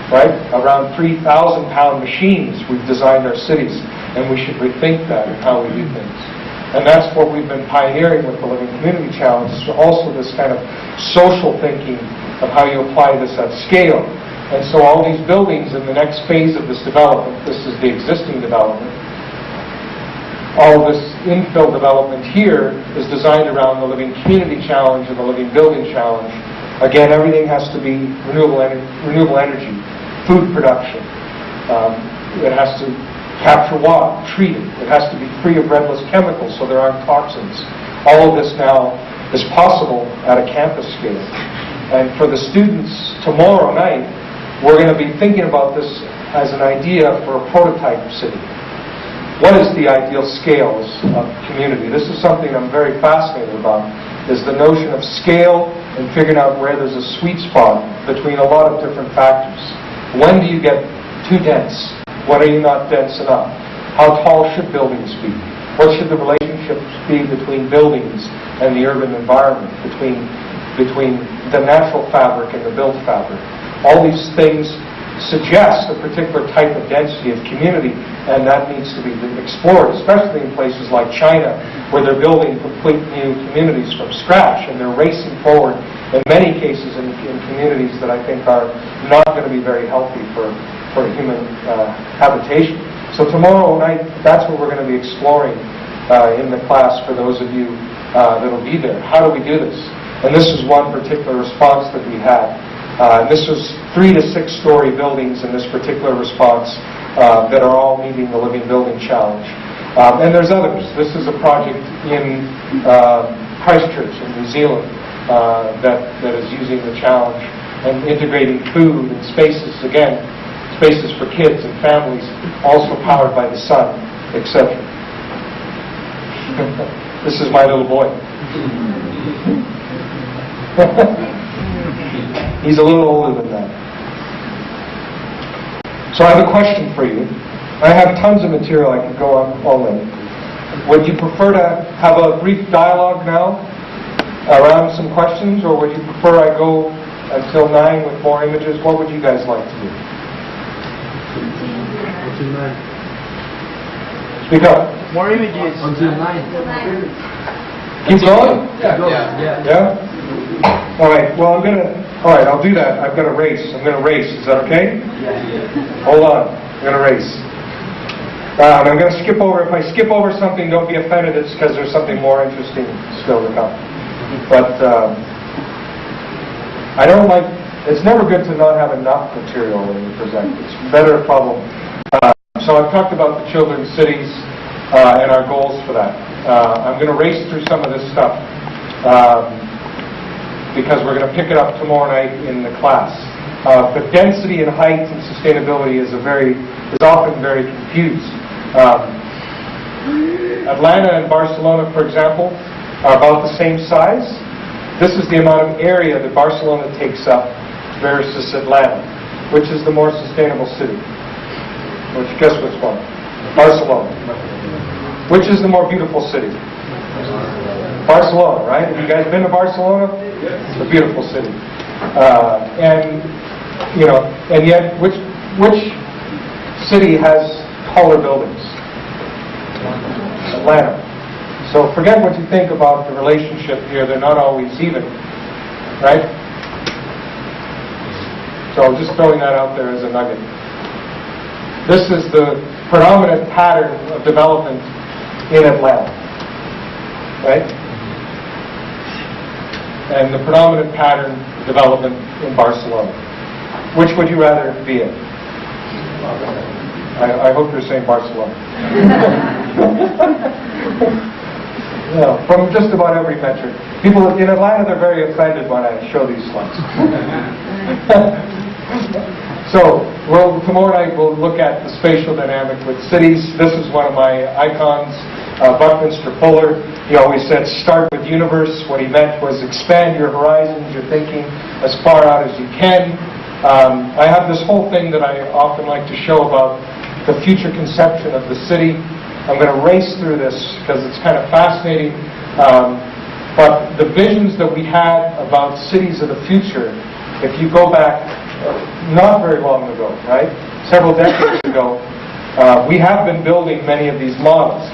Right? Around 3,000-pound machines we've designed our cities, and we should rethink that and how we do things. And that's what we've been pioneering with the Living Community Challenge, is also this kind of social thinking of how you apply this at scale. And so all these buildings in the next phase of this development, this is the existing development, all this infill development here is designed around the Living Community Challenge and the Living Building Challenge. Again, everything has to be renewable energy, food production. It has to capture water, treat it. It has to be free of redless chemicals so there aren't toxins. All of this now is possible at a campus scale. And for the students tomorrow night, we're going to be thinking about this as an idea for a prototype city. What is the ideal scales of community? This is something I'm very fascinated about, is the notion of scale and figuring out where there's a sweet spot between a lot of different factors. When do you get too dense? When are you not dense enough? How tall should buildings be? What should the relationships be between buildings and the urban environment, between the natural fabric and the built fabric? All these things suggest a particular type of density of community, and that needs to be explored, especially in places like China, where they're building complete new communities from scratch, and they're racing forward, in many cases, in communities that I think are not going to be very healthy for human habitation. So tomorrow night, that's what we're going to be exploring in the class for those of you that will be there. How do we do this? And this is one particular response that we had. This was 3 to 6 story buildings in this particular response that are all meeting the Living Building Challenge. And there's others. This is a project in Christchurch in New Zealand that is using the challenge and integrating food and spaces, again, spaces for kids and families, also powered by the sun, etc. This is my little boy. He's a little older than that. So I have a question for you. I have tons of material I could go on all in. Would you prefer to have a brief dialogue now around some questions, or would you prefer I go until 9 with more images? What would you guys like to do? Speak up. More images. Until 9. Keep going? Yeah. All right. Well, I'll do that. I've got a race. I'm going to race. Is that okay? Yeah. Hold on. I'm going to race. And I'm going to skip over. If I skip over something, don't be offended. It's because there's something more interesting still to come. But I don't like. It's never good to not have enough material when you present. It's better problem. So I've talked about the children's cities and our goals for that. I'm going to race through some of this stuff because we're going to pick it up tomorrow night in the class. But density and height and sustainability is often very confused. Atlanta and Barcelona, for example, are about the same size. This is the amount of area that Barcelona takes up versus Atlanta. Which is the more sustainable city? Guess which one? Barcelona. Which is the more beautiful city? Barcelona, right? Have you guys been to Barcelona? It's a beautiful city. And yet, which city has taller buildings? Atlanta. So forget what you think about the relationship here. They're not always even, right? So just throwing that out there as a nugget. This is the predominant pattern of development in Atlanta, right? and the predominant pattern development in Barcelona. Which would you rather be in? I hope you're saying Barcelona. Yeah, from just about every metric. People in Atlanta, they're very offended when I show these slides. So, tomorrow night we'll look at the spatial dynamic with cities. This is one of my icons, Buckminster Fuller. He always said, start with universe. What he meant was expand your horizons, your thinking as far out as you can. I have this whole thing that I often like to show about the future conception of the city. I'm going to race through this because it's kind of fascinating. But the visions that we had about cities of the future, if you go back not very long ago, right? Several decades ago, we have been building many of these models.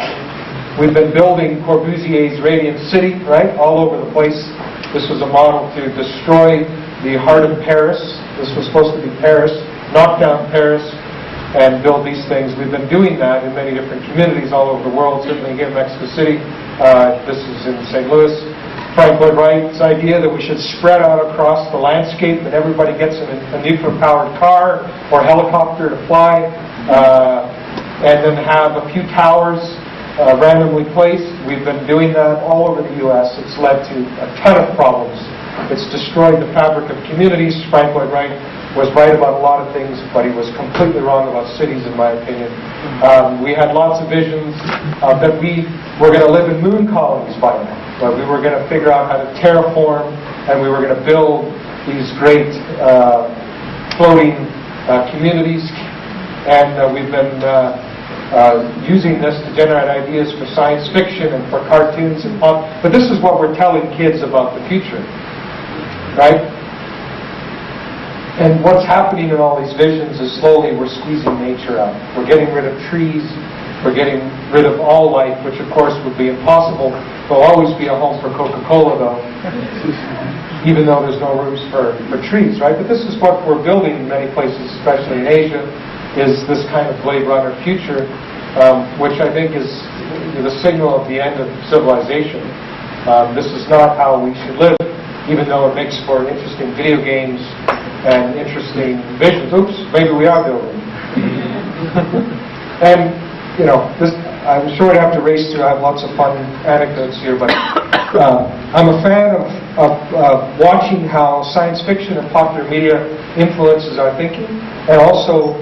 We've been building Corbusier's Radiant City, right? All over the place. This was a model to destroy the heart of Paris. This was supposed to be Paris, knock down Paris, and build these things. We've been doing that in many different communities all over the world, certainly here in Mexico City. This is in St. Louis. Frank Lloyd Wright's idea that we should spread out across the landscape and everybody gets in a nuclear-powered car or helicopter to fly, and then have a few towers randomly placed. We've been doing that all over the U.S. It's led to a ton of problems. It's destroyed the fabric of communities. Frank Lloyd Wright was right about a lot of things, but he was completely wrong about cities, in my opinion. We had lots of visions that we were going to live in moon colonies by now. But we were going to figure out how to terraform, and we were going to build these great floating communities. And we've been using this to generate ideas for science fiction and for cartoons and pop. But this is what we're telling kids about the future, right? And what's happening in all these visions is slowly we're squeezing nature out. We're getting rid of trees. We're getting rid of all life, which of course would be impossible. There'll always be a home for Coca-Cola, though, even though there's no rooms for trees, right? But this is what we're building in many places, especially in Asia, is this kind of Blade Runner future, which I think is the signal of the end of civilization. This is not how we should live, even though it makes for interesting video games and interesting visions. Oops, maybe we are building. And you know, I'm sure I'd have to race through. I have lots of fun anecdotes here, but I'm a fan of watching how science fiction and popular media influences our thinking and also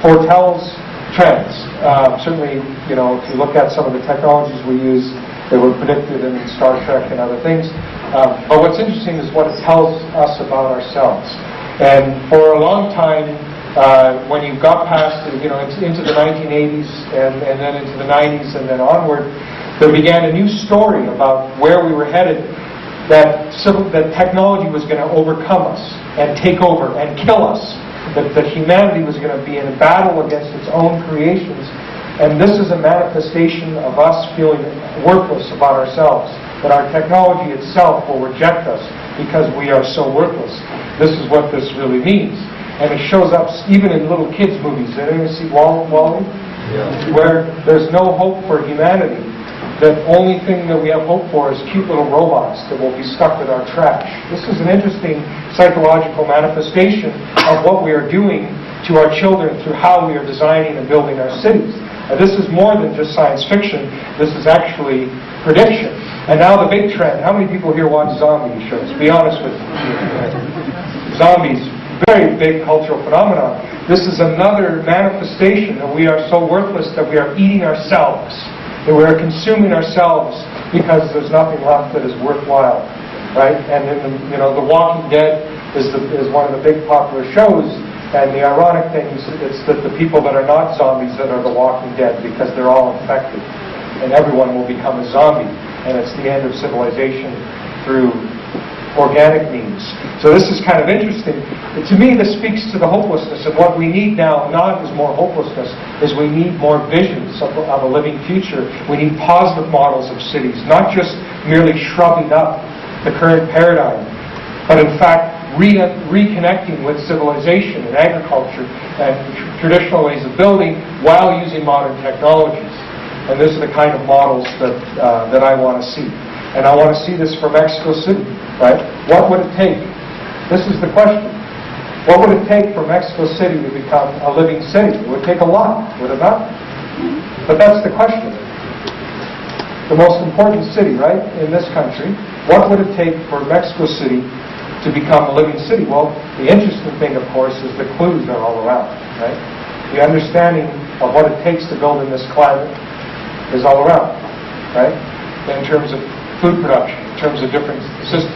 foretells trends. Certainly, you know, if you look at some of the technologies we use, they were predicted in Star Trek and other things. But what's interesting is what it tells us about ourselves. And for a long time, when you got past, you know, into the 1980s and then into the 90s and then onward, there began a new story about where we were headed, that technology was going to overcome us and take over and kill us, that humanity was going to be in a battle against its own creations. And this is a manifestation of us feeling worthless about ourselves, that our technology itself will reject us because we are so worthless. This is what this really means. And it shows up even in little kids' movies. Did anyone see Wall-E? Yeah. Where there's no hope for humanity. The only thing that we have hope for is cute little robots that will be stuck with our trash. This is an interesting psychological manifestation of what we are doing to our children through how we are designing and building our cities. This is more than just science fiction. This is actually prediction. And now the big trend. How many people here watch zombie shows? Be honest with me. Zombies. Very big cultural phenomenon. This is another manifestation that we are so worthless that we are eating ourselves, that we are consuming ourselves because there's nothing left that is worthwhile, right? And then, you know, The Walking Dead is one of the big popular shows, and the ironic thing is it's that the people that are not zombies that are the Walking Dead because they're all infected, and everyone will become a zombie, and it's the end of civilization through organic means. So this is kind of interesting. To me, this speaks to the hopelessness, and what we need now not is more hopelessness, is we need more visions of a living future. We need positive models of cities, not just merely shrugging up the current paradigm, but in fact reconnecting with civilization and agriculture and traditional ways of building while using modern technologies. And these are the kind of models that I want to see. And I want to see this for Mexico City, right? What would it take? This is the question. What would it take for Mexico City to become a living city? It would take a lot, would it not? But that's the question. The most important city, right, in this country, what would it take for Mexico City to become a living city? Well, the interesting thing, of course, is the clues are all around, right? The understanding of what it takes to build in this climate is all around, right? In terms of food production, in terms of different systems,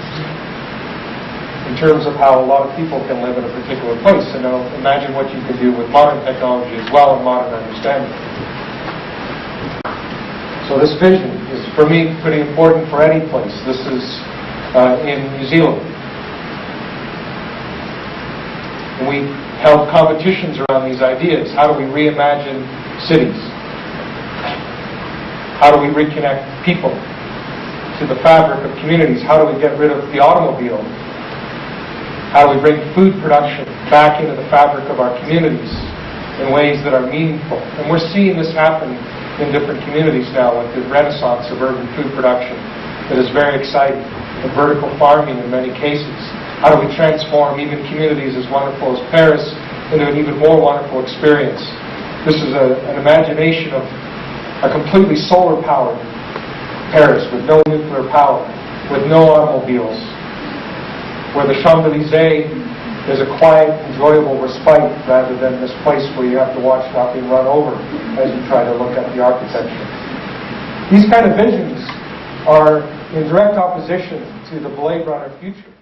in terms of how a lot of people can live in a particular place. And now imagine what you can do with modern technology as well and modern understanding. So this vision is, for me, pretty important for any place. This is in New Zealand. And we held competitions around these ideas. How do we reimagine cities? How do we reconnect people to the fabric of communities? How do we get rid of the automobile? How do we bring food production back into the fabric of our communities in ways that are meaningful? And we're seeing this happen in different communities now with the renaissance of urban food production that is very exciting. And vertical farming in many cases. How do we transform even communities as wonderful as Paris into an even more wonderful experience? This is an imagination of a completely solar-powered Paris with no nuclear power, with no automobiles, where the Champs-Élysées is a quiet, enjoyable respite rather than this place where you have to watch not being run over as you try to look at the architecture. These kind of visions are in direct opposition to the Blade Runner future.